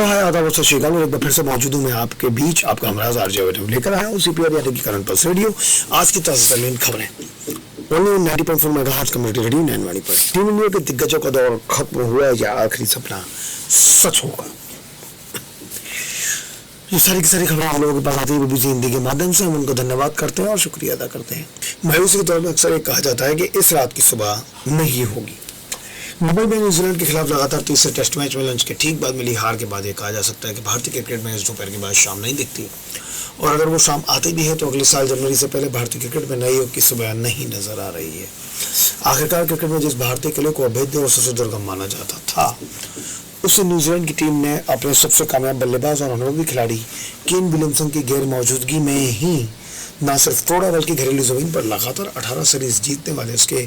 Hello hi आदाब सत श्री अकाल। एक बार फिर से मौजूद हूँ मैं आपके बीच, आपका हमराज आरजे लेकर आया हूँ सीपीआर यानी कि करंट पल्स रेडियो। आज की ताज़ा तरीन खबरें 90.4 मेगाहर्ट्ज़ कम्युनिटी रेडियो नैनवाणी पर। टीम इंडिया के दिग्गजों का दौर खत्म हुआ या आखिरी सपना सच होगा? ये सारी की सारी खबरें आप लोगों के पास आती है बीबीसी हिंदी के माध्यम से। हम उनको धन्यवाद करते हैं और शुक्रिया अदा करते हैं। मायूसी के तौर पर अक्सर एक कहा जाता है कि इस रात की सुबह नहीं होगी। मुंबई में न्यूजीलैंड के खिलाफ लगातार तीसरे टेस्ट मैच में लंच के ठीक बाद मिली हार के बाद ये कहा जा सकता है कि भारतीय क्रिकेट में इस दोपहर के बाद शाम नहीं दिखती, और अगर वो शाम आती भी है तो अगले साल जनवरी से पहले भारतीय क्रिकेट में नई युग की सुबह नहीं नजर आ रही है। आखिरकार क्रिकेट में जिस भारतीय किले को अभेद्य और सबसे दुर्गम माना जाता था, उससे न्यूजीलैंड की टीम ने अपने सबसे कामयाब बल्लेबाज और अनुभवी खिलाड़ी केन विलियमसन की गैर मौजूदगी में ही न सिर्फ तोड़ा बल्कि घरेलू जमीन पर लगातार 18 सीरीज जीतने वाले उसके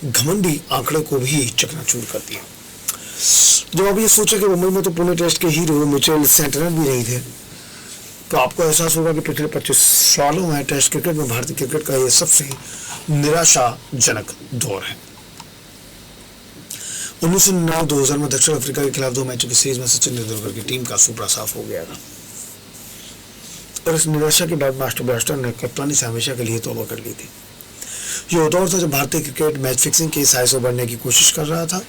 घमंडी आंकड़े को भी चकनाचूर कर दिया। जब आप ये सोचे कि मुंबई में तो पुणे टेस्ट के हीरो मिचेल सेंटनर भी नहीं थे, तो आपको एहसास होगा कि पिछले 25 सालों में टेस्ट क्रिकेट में भारतीय क्रिकेट का यह सबसे निराशाजनक दौर है। 1999-2000 में दक्षिण अफ्रीका के खिलाफ 2 मैचों की सीरीज में सचिन तेंदुलकर की टीम का सुपड़ा साफ हो गया था, और इस निराशा के बाद मास्टर ब्लास्टर ने कप्तानी से हमेशा के लिए तौबा कर ली थी। ये दौर था जब भारतीय क्रिकेट मैच फिक्सिंग के इस से बढ़ने की कोशिश कर रहा था।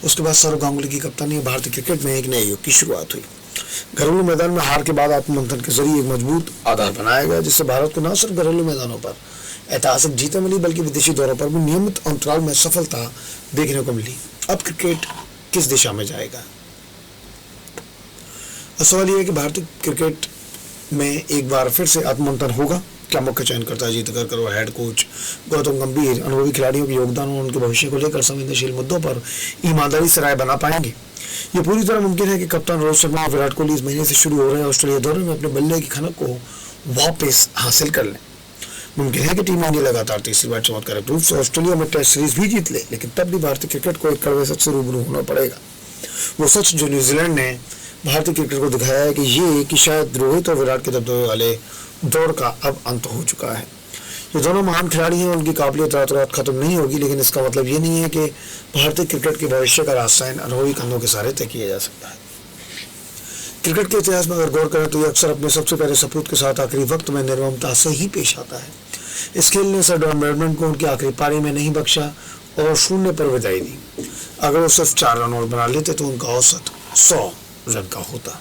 उसके बाद सौरव गांगुली की कप्तानी में भारतीय क्रिकेट में एक नए युग की शुरुआत हुई। घरेलू मैदान में हार के बाद आत्ममंथन के जरिए एक मजबूत आधार बनाया गया, जिससे भारत को न सिर्फ घरेलू मैदानों पर ऐतिहासिक जीतें मिली बल्कि विदेशी दौरों पर भी नियमित अंतराल में सफलता देखने को मिली। अब क्रिकेट किस दिशा में जाएगा? सवाल यह है कि भारतीय क्रिकेट में एक बार फिर से आत्ममंथन होगा। क्या मुख्य चयनकर्ता अजीत अग्रकर और हेड कोच गौतम गंभीर अनुभवी खिलाड़ियों के योगदान और उनके भविष्य को लेकर संवेदनशील मुद्दों पर ईमानदारी से राय बना पाएंगे? ये पूरी तरह मुमकिन है कि कप्तान रोहित शर्मा और विराट कोहली इस महीने से शुरू हो रहे ऑस्ट्रेलिया दौरे में अपने बल्ले की खनक को वापस हासिल कर लें। मुमकिन है कि टीम इंडिया लगातार तीसरी बार चमत्कारिक रूप से ऑस्ट्रेलिया में टेस्ट सीरीज भी जीत ले, लेकिन तब भी भारतीय क्रिकेट को एक कड़वे सच से रूबरू होना पड़ेगा। वो सच जो न्यूजीलैंड ने भारतीय क्रिकेट को दिखाया है कि शायद रोहित और विराट के दबदबे वाले दौर का अब अंत हो चुका है। ये दोनों महान खिलाड़ी हैं, उनकी काबिलियत रातों रात खत्म नहीं होगी, लेकिन इसका मतलब ये नहीं है कि भारतीय क्रिकेट के भविष्य का रास्ता इन अनुभवी कंधों के सहारे तय किया जा सकता है। क्रिकेट के इतिहास में अगर गौर करें तो ये अक्सर अपने सबसे पहले सपूत के साथ आखिरी वक्त में निर्ममता से ही पेश आता है। इस खेल ने सर डॉन ब्रैडमैन को उनकी आखिरी पारी में नहीं बख्शा और 0 पर विदाई दी। अगर वो सिर्फ 4 रन और बना लेते तो उनका औसत 100 रन का होता।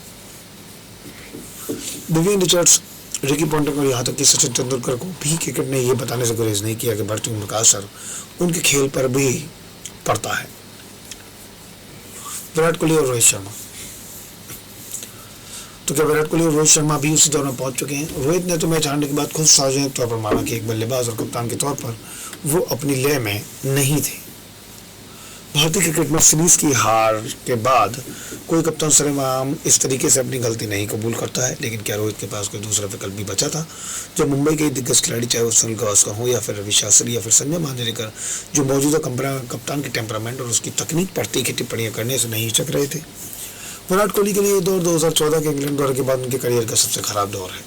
विवियन रिचर्ड्स, रिकी पॉन्टिंग और यहाँ तक कि सचिन तेंदुलकर को भी क्रिकेट ने यह बताने से गुरेज नहीं किया कि बढ़ती उम्र का असर उनके खेल पर भी पड़ता है। विराट कोहली और रोहित शर्मा, तो क्या विराट कोहली और रोहित शर्मा भी उसी दौर में पहुंच चुके हैं? रोहित ने तो मैच हारने के बाद खुद सार्वजनिक तौर पर माना कि एक बल्लेबाज और कप्तान के तौर पर वो अपनी लय में नहीं थे। भारतीय क्रिकेट में सीरीज की हार के बाद कोई कप्तान सरेआम इस तरीके से अपनी गलती नहीं कबूल करता है, लेकिन क्या रोहित के पास कोई दूसरा विकल्प भी बचा था? जब मुंबई के दिग्गज खिलाड़ी, चाहे वो सुनील गावस्कर हो या फिर रवि शास्त्री या फिर संजय मांजरेकर, जो मौजूदा कप्तान के टेम्परामेंट और उसकी तकनीक पर तीखी टिप्पणियां करने से नहीं हिचक रहे थे। विराट कोहली के लिए दौर 2014 के इंग्लैंड दौरे के बाद उनके करियर का सबसे खराब दौर है।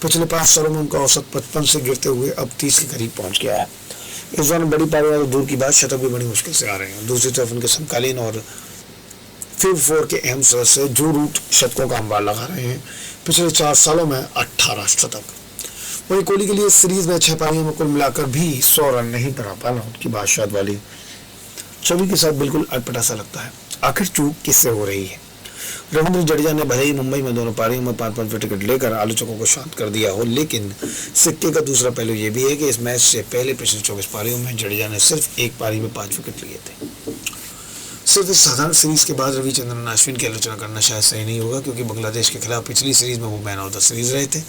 पिछले 5 सालों में उनका औसत 55 से गिरते हुए अब 30 के करीब पहुंच गया है। इस दौरान बड़ी पारी वाले दूर की बात शतक भी बड़ी मुश्किल से आ रहे हैं। दूसरी तरफ उनके समकालीन और फिब 4 के अहम सदस्य जो रूट शतकों का अंबार लगा रहे हैं। पिछले 4 सालों में 18 शतक। वही कोहली के लिए सीरीज में 6 पारियों में कुल मिलाकर भी 100 रन नहीं बना पाना उनकी बादशाह वाली छवि के साथ बिल्कुल अटपटा सा लगता है। आखिर चूक किससे हो रही है? रविंद्र जडेजा ने भले ही मुंबई में दोनों पारियों में 5-5 विकेट लेकर आलोचकों को शांत कर दिया हो, लेकिन सिक्के का दूसरा पहलू यह भी है कि इस मैच से पहले पिछले 24 पारियों में जडेजा ने सिर्फ एक पारी में 5 विकेट लिए थे। सिर्फ इस साधारण सीरीज के बाद रविचंद्रन अश्विन की आलोचना करना शायद सही नहीं होगा, क्योंकि बांग्लादेश के खिलाफ पिछली सीरीज में वो मैन ऑफ द सीरीज रहे थे।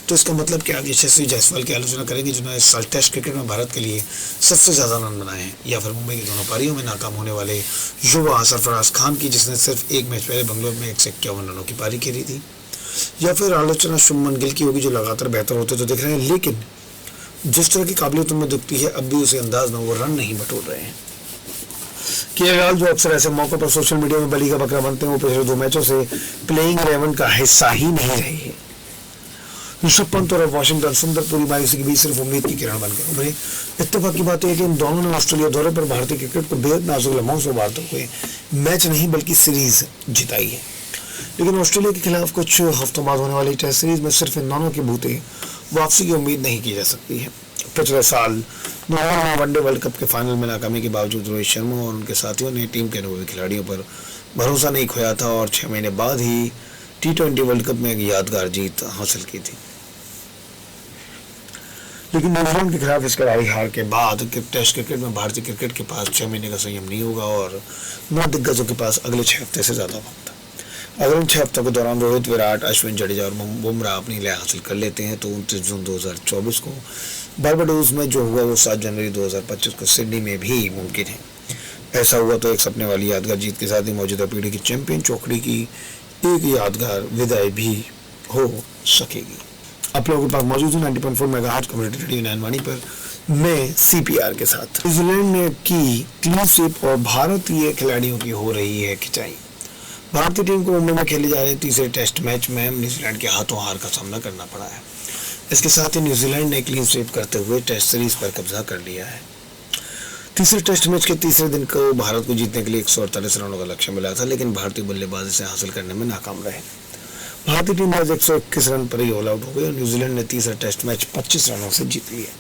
तो इसका मतलब क्या यशस्वी जायसवाल की आलोचना करेंगे, जिन्होंने इस साल टेस्ट क्रिकेट में भारत के लिए सबसे ज्यादा रन बनाए हैं, या फिर मुंबई की दोनों पारियों में नाकाम होने वाले युवा सरफराज खान की, जिसने सिर्फ एक मैच पहले बंगलौर में 151 रनों की पारी खेली थी, या फिर आलोचना शुभमन गिल की होगी, जो लगातार बेहतर होते तो दिख रहे हैं, लेकिन जिस तरह की काबिलियत उनमें दिखती है अब भी उसी अंदाज में वो रन नहीं बटोर रहे हैं। केएल जो अक्सर ऐसे मौकों पर सोशल मीडिया में बली का बकरा बनते हैं, वो पिछले 2 मैचों से प्लेइंग 11 का हिस्सा ही नहीं रहे हैं। ऋषभ पंत और वॉशिंगटन सुंदर पूरी मायूसी के बीच सिर्फ उम्मीद की किरण बनकर उभरे। इत्तेफाक की बात है कि इन दोनों ने ऑस्ट्रेलिया दौरे पर भारतीय क्रिकेट को बेहद नाजुक लम्हों से उबारते हुए मैच नहीं बल्कि सीरीज जिताई है। लेकिन ऑस्ट्रेलिया के खिलाफ कुछ हफ्तों बाद होने वाली टेस्ट सीरीज में सिर्फ इन दोनों के बूते वापसी की उम्मीद नहीं की जा सकती है। पिछले साल नवंबर में वनडे वर्ल्ड कप के फाइनल में नाकामी के बावजूद रोहित शर्मा और उनके साथियों ने टीम के अनुभवी खिलाड़ियों पर भरोसा नहीं खोया था और 6 महीने बाद ही T20 वर्ल्ड कप में एक यादगार जीत हासिल की थी। लेकिन न्यूजीलैंड के खिलाफ इस कड़ाई हार के बाद टेस्ट क्रिकेट में भारतीय क्रिकेट के पास 6 महीने का संयम नहीं होगा और 9 दिग्गजों के पास अगले 6 हफ्ते से ज्यादा वक्त है। अगर इन 6 हफ्तों के दौरान रोहित, विराट, अश्विन, जडेजा और बुमराह अपनी लय हासिल कर लेते हैं तो 29 जून 2024 को बारबाडोस में जो हुआ वो 7 जनवरी 2025 को सिडनी में भी मुमकिन है। ऐसा हुआ तो एक सपने वाली यादगार जीत के साथ ही मौजूदा पीढ़ी की चैंपियन चौकड़ी की एक यादगार विदाई भी हो सकेगी। आप लोगों के पास मौजूद है 90.4 मेगाहर्ट्ज कम्युनिटी रेडियो नैनवाणी पर मैं CPR के साथ। न्यूजीलैंड ने की क्लीन स्वीप और भारतीय खिलाड़ियों की हो रही है खिंचाई। भारतीय टीम को मुंबई में खेले जा रहे तीसरे टेस्ट मैच में न्यूजीलैंड के हाथों हार का सामना करना पड़ा है। इसके साथ ही न्यूजीलैंड ने क्लीन स्वीप करते हुए टेस्ट सीरीज पर कब्जा कर लिया है। तीसरे टेस्ट मैच के तीसरे दिन को भारत को जीतने के लिए 148 रनों का लक्ष्य मिला था, लेकिन भारतीय बल्लेबाज इसे हासिल करने में नाकाम रहे। भारतीय टीम आज 121 रन पर ही ऑल आउट हो गई और न्यूजीलैंड ने तीसरा टेस्ट मैच 25 रनों से जीत लिया।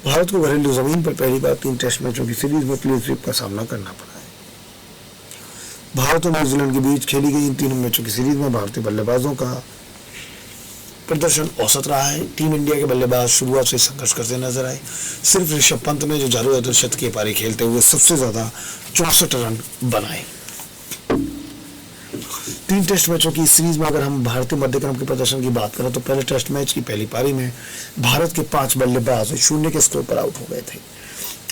भारत को घरेलू जमीन पर पहली बार 3 टेस्ट मैचों की सीरीज में क्लीन स्वीप का सामना करना पड़ा है। भारत और न्यूजीलैंड के बीच खेली गई इन तीनों मैचों की सीरीज में भारतीय बल्लेबाजों का प्रदर्शन औसत रहा है। टीम इंडिया के बल्लेबाज शुरुआत से संघर्ष करते नजर आए। सिर्फ ऋषभ पंत ने जो चारों अर्धशतकीय पारी खेलते हुए सबसे ज्यादा 64 रन बनाए। 3 टेस्ट मैचों की सीरीज में अगर हम भारतीय मध्यक्रम के प्रदर्शन की बात करें तो पहले टेस्ट मैच की पहली पारी में भारत के 5 बल्लेबाज 0 के स्कोर पर आउट हो गए थे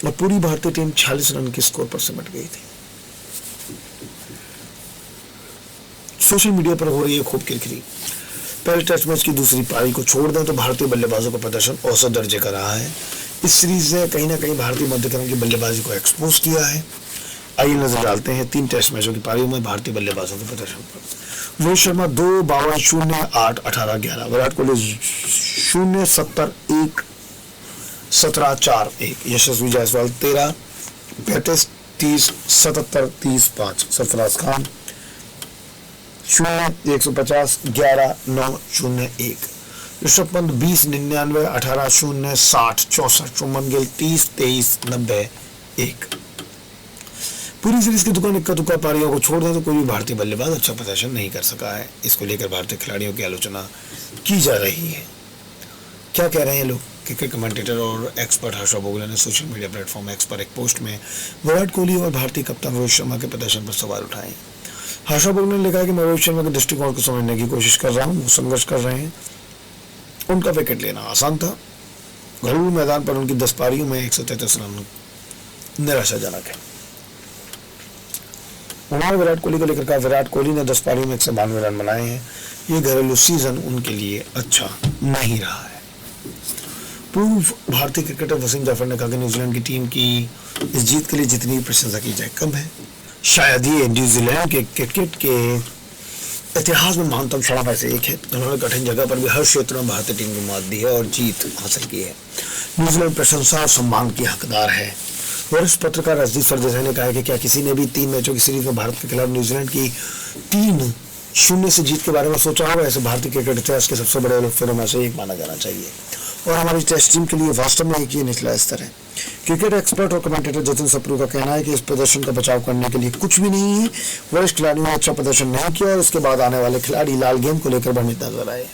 और पूरी भारतीय टीम 46 रन के स्कोर पर सिमट गई थी। सोशल मीडिया पर हो रही है खूब किरकिरी। पहले टेस्ट मैच की दूसरी पारी को छोड़ दें तो भारतीय बल्लेबाजों का प्रदर्शन औसत दर्जे का रहा है। इस सीरीज ने कहीं ना कहीं भारतीय मध्यक्रम की बल्लेबाजी को एक्सपोज किया है। आइए नजर डालते हैं 3 टेस्ट मैचों की पारियों में भारतीय बल्लेबाजों के प्रदर्शन पर। रोहित शर्मा 2 52 0 8 18 11, विराट कोहली 0 70 1 17 4 1, यशस्वी जायसवाल 13 35 30 77 30 5, सरफराज खान 0 150 11 9 0 1, ऋषभ पंत 20 99 18 0 60 64, शुभमन गिल 30 23 90 1। पूरी सीरीज की दुकान इक्का दुक्का पारियों को छोड़ दें तो कोई भी भारतीय बल्लेबाज अच्छा प्रदर्शन नहीं कर सका है। इसको लेकर भारतीय खिलाड़ियों की आलोचना की जा रही है। क्या कह रहे हैं लोग? क्रिकेट कमेंटेटर और एक्सपर्ट हर्षा बोगले ने सोशल मीडिया प्लेटफॉर्म एक्स पर एक पोस्ट में विराट कोहली और भारतीय कप्तान रोहित शर्मा के प्रदर्शन पर सवाल उठाए। हर्षा बोगले ने लिखा कि मैं रोहित शर्मा के दृष्टिकोण को समझने की कोशिश कर रहा हूँ। वो संघर्ष कर रहे हैं। उनका विकेट लेना आसान था। घरेलू मैदान पर उनकी 10 पारियों में 133 रन निराशाजनक है। उन्होंने विराट कोहली को लेकर कहा, विराट कोहली ने 10 पारियों में 192 रन बनाए हैं। ये घरेलू सीजन उनके लिए अच्छा नहीं रहा है। पूर्व भारतीय क्रिकेटर वसीम जाफर ने कहा कि न्यूजीलैंड की टीम की इस जीत के लिए जितनी प्रशंसा की जाए कम है। शायद ये न्यूजीलैंड के क्रिकेट के इतिहास में महानतम क्षणों में से एक है। उन्होंने कठिन जगह पर भी हर क्षेत्र में भारतीय टीम को मात दी है और जीत हासिल की है। न्यूजीलैंड प्रशंसा और सम्मान की हकदार है। वरिष्ठ पत्रकार रजदीप सरदेसाई ने कहा है कि क्या किसी ने भी 3 मैचों की सीरीज में भारत के खिलाफ न्यूजीलैंड की 3-0 से जीत के बारे में सोचा होगा? ऐसे भारतीय क्रिकेट इतिहास के सबसे बड़े उलटफेरों में से एक माना जाना चाहिए और हमारी टेस्ट टीम के लिए वास्तव में एक ही निचला स्तर है। क्रिकेट एक्सपर्ट और कमेंटेटर जतिन सप्रू का कहना है कि इस प्रदर्शन का बचाव करने के लिए कुछ भी नहीं है। वरिष्ठ खिलाड़ियों ने अच्छा प्रदर्शन नहीं किया और इसके बाद आने वाले खिलाड़ी लाल गेंद को लेकर भ्रमित नजर आए।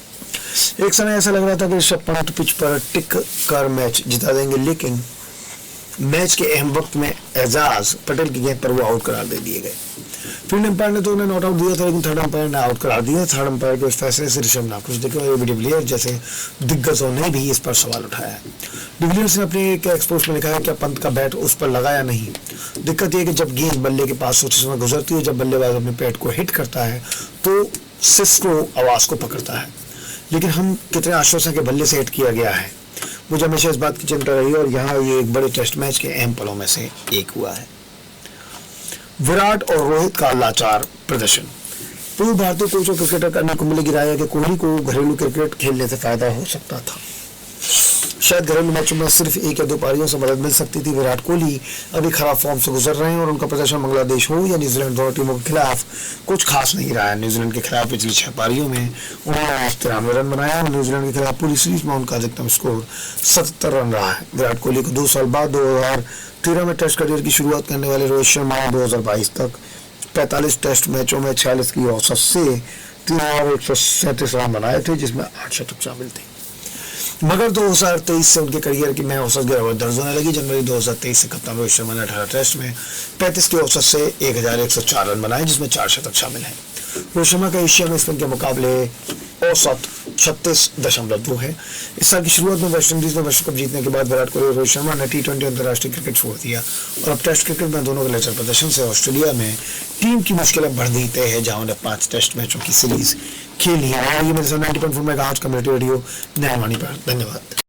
एक समय ऐसा लग रहा था कि ऋषभ पंत पिच पर टिक कर मैच जिता देंगे, लेकिन मैच के अहम वक्त में एजाज पटेल की गेंद पर वो आउट करार दे दिए गए। फील्ड अंपायर ने तो उन्हें नॉट आउट दिया था, लेकिन थर्ड अंपायर ने आउट करार दिया। थर्ड अंपायर के इस फैसले से ऋषभ नाखुश दिखे और डिविलियर्स जैसे दिग्गजों ने भी इस पर सवाल उठाया है। डिविलियर्स ने अपने एक एक्सपोस्ट में लिखा है कि पंत का बैट उस पर लगा या नहीं। दिक्कत यह कि जब गेंद बल्ले के पास सोचते समय गुजरती है, जब बल्लेबाज अपने पैड को हिट करता है तो सिस्को आवाज को पकड़ता है, लेकिन हम कितने आश्वस्त हैं कि बल्ले से हिट किया गया है। मुझे हमेशा इस बात की चिंता रही और यहाँ ये एक बड़े टेस्ट मैच के अहम पलों में से एक हुआ है। विराट और रोहित का लाचार प्रदर्शन। पूर्व भारतीय कोच और क्रिकेटर अनिल कुंबले की राय है कि कोहली को घरेलू क्रिकेट खेलने से फायदा हो सकता था। शायद घरेलू मैचों में सिर्फ 1 या 2 पारियों से मदद मिल सकती थी। विराट कोहली अभी खराब फॉर्म से गुजर रहे हैं और उनका प्रदर्शन बांग्लादेश हो या न्यूजीलैंड, दोनों टीमों के खिलाफ कुछ खास नहीं रहा है। न्यूजीलैंड के खिलाफ पिछली 6 पारियों में उन्होंने 93 रन बनाया और न्यूजीलैंड के खिलाफ पूरी सीरीज में उनका अधिकतम स्कोर 77 रन रहा है। विराट कोहली को 2 साल बाद 2013 में टेस्ट करियर की शुरुआत करने वाले रोहित शर्मा ने 2022 तक 45 टेस्ट मैचों में 46 की औसत से 3137 रन बनाए थे, जिसमें 8 शतक शामिल थे। मगर 2023 से उनके करियर की में औसत गिरावट दर्ज होने लगी। जनवरी 2023 से कप्तान रोहित शर्मा ने 18 टेस्ट में 35 की औसत से 1104 रन बनाए, जिसमें 4 शतक शामिल हैं। रोहित शर्मा का एशिया में स्पिन के मुकाबले औसत 36.2 है। इस साल की शुरुआत में वेस्टइंडीज में विश्व कप जीतने के बाद विराट कोहली और रोहित शर्मा ने T20 अंतर्राष्ट्रीय क्रिकेट छोड़ दिया और अब टेस्ट क्रिकेट में दोनों के लेचर प्रदर्शन से ऑस्ट्रेलिया में टीम की मुश्किलें बढ़ती तय है, जहां उन्हें 5 टेस्ट मैचों की सीरीज खेली है। ये मेरे साथ 90.4 मेगाहर्ट्ज कम्युनिटी रेडियो नैनवानी पर। धन्यवाद।